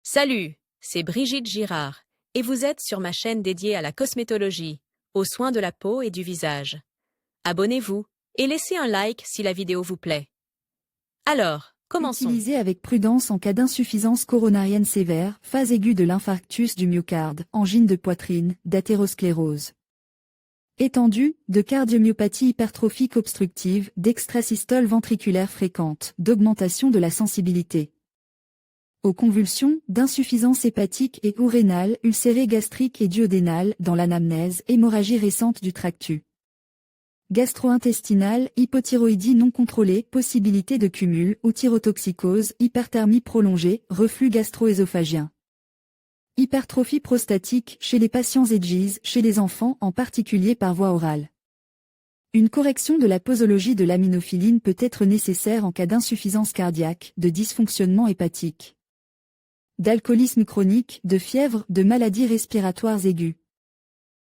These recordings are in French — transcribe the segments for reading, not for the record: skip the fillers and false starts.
Salut, c'est Brigitte Girard, et vous êtes sur ma chaîne dédiée à la cosmétologie, aux soins de la peau et du visage. Abonnez-vous et laissez un like si la vidéo vous plaît. Alors, commençons. Utilisé avec prudence en cas d'insuffisance coronarienne sévère, phase aiguë de l'infarctus du myocarde, angine de poitrine, d'athérosclérose étendue, de cardiomyopathie hypertrophique obstructive, d'extrasystole ventriculaire fréquente, d'augmentation de la sensibilité aux convulsions, d'insuffisance hépatique et ou rénale, ulcérée gastrique et duodénale, dans l'anamnèse, hémorragie récente du tractus gastro-intestinale, hypothyroïdie non contrôlée, possibilité de cumul ou thyrotoxicose, hyperthermie prolongée, reflux gastro-œsophagien. Hypertrophie prostatique chez les patients EGIS, chez les enfants en particulier par voie orale. Une correction de la posologie de l'aminophiline peut être nécessaire en cas d'insuffisance cardiaque, de dysfonctionnement hépatique, d'alcoolisme chronique, de fièvre, de maladies respiratoires aiguës.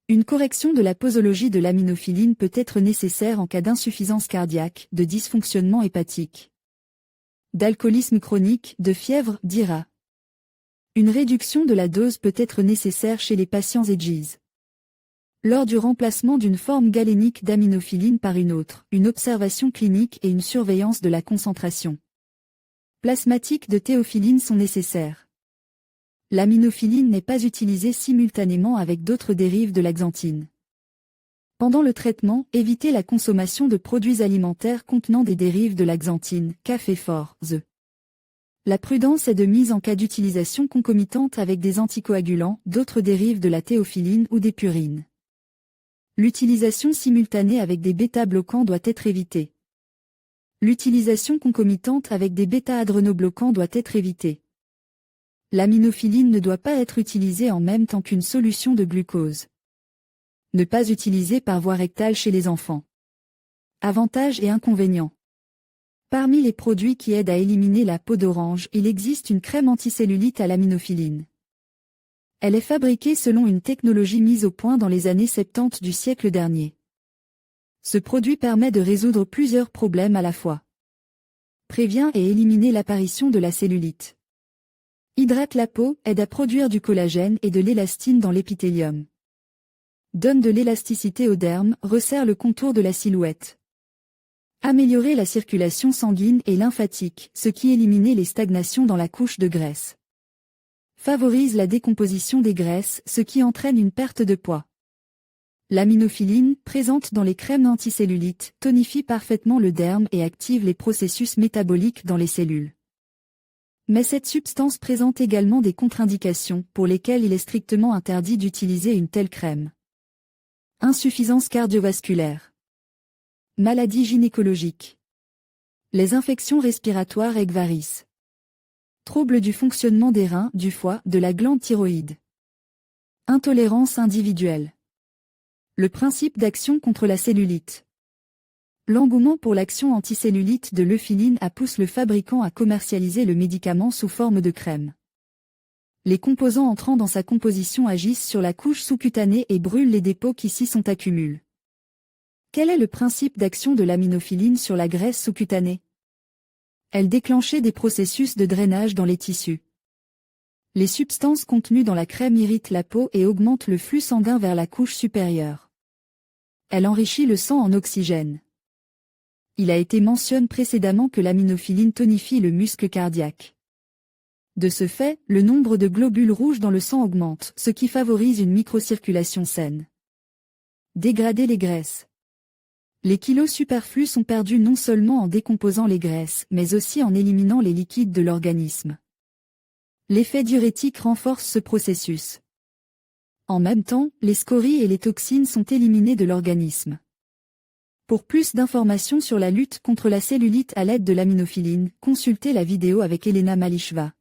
Une correction de la posologie de l'aminophiline peut être nécessaire en cas d'insuffisance cardiaque, de dysfonctionnement hépatique, d'alcoolisme chronique, de fièvre, d'IRA. Une réduction de la dose peut être nécessaire chez les patients EGIS. Lors du remplacement d'une forme galénique d'aminophiline par une autre, une observation clinique et une surveillance de la concentration plasmatique de théophiline sont nécessaires. L'aminophiline n'est pas utilisée simultanément avec d'autres dérives de l'axanthine. Pendant le traitement, évitez la consommation de produits alimentaires contenant des dérives de l'axanthine, café fort, œufs. La prudence est de mise en cas d'utilisation concomitante avec des anticoagulants, d'autres dérives de la théophiline ou des purines. L'utilisation simultanée avec des bêta-bloquants doit être évitée. L'utilisation concomitante avec des bêta-adrenobloquants doit être évitée. L'aminophiline ne doit pas être utilisée en même temps qu'une solution de glucose. Ne pas utiliser par voie rectale chez les enfants. Avantages et inconvénients. Parmi les produits qui aident à éliminer la peau d'orange, il existe une crème anticellulite à l'aminophiline. Elle est fabriquée selon une technologie mise au point dans les années 70 du siècle dernier. Ce produit permet de résoudre plusieurs problèmes à la fois. Prévient et éliminer l'apparition de la cellulite. Hydrate la peau, aide à produire du collagène et de l'élastine dans l'épithélium. Donne de l'élasticité au derme, resserre le contour de la silhouette. Améliorer la circulation sanguine et lymphatique, ce qui élimine les stagnations dans la couche de graisse. Favorise la décomposition des graisses, ce qui entraîne une perte de poids. L'aminophiline, présente dans les crèmes anticellulites, tonifie parfaitement le derme et active les processus métaboliques dans les cellules. Mais cette substance présente également des contre-indications pour lesquelles il est strictement interdit d'utiliser une telle crème. Insuffisance cardiovasculaire. Maladies gynécologiques. Les infections respiratoires et varices. Troubles du fonctionnement des reins, du foie, de la glande thyroïde. Intolérance individuelle. Le principe d'action contre la cellulite. L'engouement pour l'action anticellulite de l'euphiline pousse le fabricant à commercialiser le médicament sous forme de crème. Les composants entrant dans sa composition agissent sur la couche sous-cutanée et brûlent les dépôts qui s'y sont accumulés. Quel est le principe d'action de l'aminophiline sur la graisse sous-cutanée? Elle déclenchait des processus de drainage dans les tissus. Les substances contenues dans la crème irritent la peau et augmentent le flux sanguin vers la couche supérieure. Elle enrichit le sang en oxygène. Il a été mentionné précédemment que l'aminophiline tonifie le muscle cardiaque. De ce fait, le nombre de globules rouges dans le sang augmente, ce qui favorise une microcirculation saine. Dégrader les graisses. Les kilos superflus sont perdus non seulement en décomposant les graisses, mais aussi en éliminant les liquides de l'organisme. L'effet diurétique renforce ce processus. En même temps, les scories et les toxines sont éliminées de l'organisme. Pour plus d'informations sur la lutte contre la cellulite à l'aide de l'aminophiline, consultez la vidéo avec Elena Malichva.